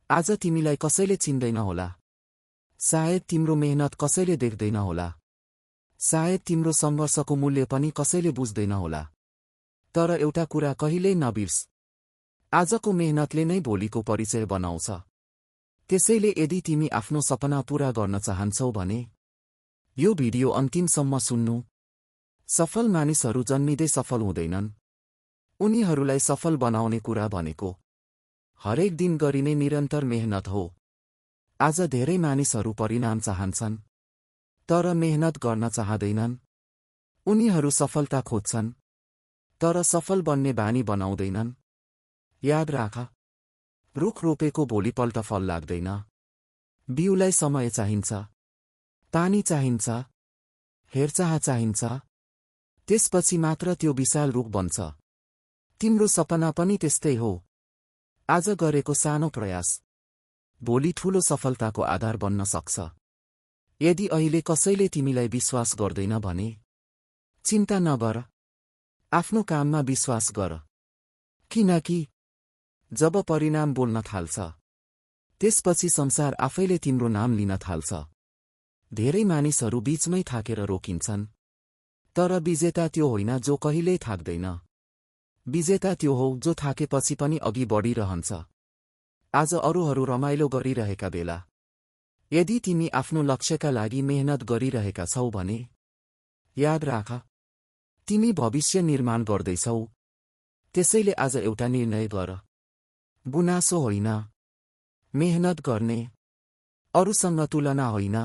आज तिमीलाई कसैले चिन्दैन होला। सायद तिम्रो मेहनत कसैले देख्दैन होला। सायद तिम्रो सङ्घर्षको मूल्य पनि कसैले बुझ्दैन होला। तर एउटा कुरा कहिल्यै नबिर्स, आजको मेहनतले नै भोलिको परिचय बनाउँछ। त्यसैले यदि तिमी आफ्नो सपना पूरा गर्न चाहन्छौ भने यो भिडियो अन्तिमसम्म सुन्नु। सफल मानिसहरू जन्मिँदै सफल हुँदैनन्। उनीहरूलाई सफल बनाउने कुरा भनेको हरेक दिन गरिने निरन्तर मेहनत हो। आज धेरै मानिसहरू परिणाम चाहन्छन्, तर मेहनत गर्न चाहँदैनन्। उनीहरू सफलता खोज्छन्, तर सफल बन्ने बानी बनाउँदैनन्। याद राख, रुख रोपेको भोलिपल्ट फल लाग्दैन। बिउलाई समय चाहिन्छ, पानी चाहिन्छ, हेरचाह चाहिन्छ, त्यसपछि मात्र त्यो विशाल रुख बन्छ। तिम्रो सपना पनि त्यस्तै हो। आज गरेको सानो प्रयास भोलि ठूलो सफलताको आधार बन्न सक्छ। यदि अहिले कसैले तिमीलाई विश्वास गर्दैन भने चिन्ता नगर, आफ्नो काममा विश्वास गर। किनकि जब परिणाम बोल्न थाल्छ, त्यसपछि संसार आफैले तिम्रो नाम लिन थाल्छ। धेरै मानिसहरू बीचमै थाकेर रोकिन्छन्, तर विजेता त्यो होइन जो कहिल्यै थाक्दैन। विजेता त्यो हो जो थाकेपछि पनि अघि बढिरहन्छ। आज अरूहरू रमाइलो गरिरहेका बेला यदि तिमी आफ्नो लक्ष्यका लागि मेहनत गरिरहेका छौ भने याद राख, तिमी भविष्य निर्माण गर्दैछौ। त्यसैले आज एउटा निर्णय गर, गुनासो होइन, मेहनत गर्ने, अरूसँग तुलना होइन,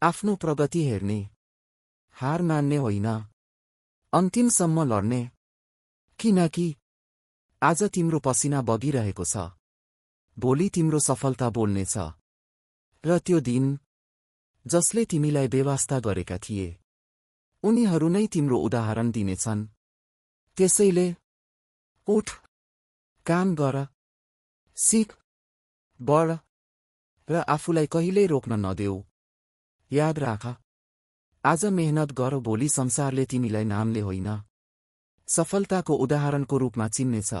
आफ्नो प्रगति हेर्ने, हार मान्ने होइन, अन्तिमसम्म लड्ने। किनकि आज तिम्रो पसिना बगिरहेको छ, भोलि तिम्रो सफलता बोल्नेछ। र त्यो दिन जसले तिमीलाई बेवास्ता गरेका थिए, उनीहरू नै तिम्रो उदाहरण दिनेछन्। त्यसैले उठ, काम गर, सिक, बढ र आफूलाई कहिल्यै रोक्न नदेऊ। याद राख, आज मेहनत गर, भोलि संसारले तिमीलाई नामले होइन, सफलताको उदाहरणको रूपमा चिन्नेछ।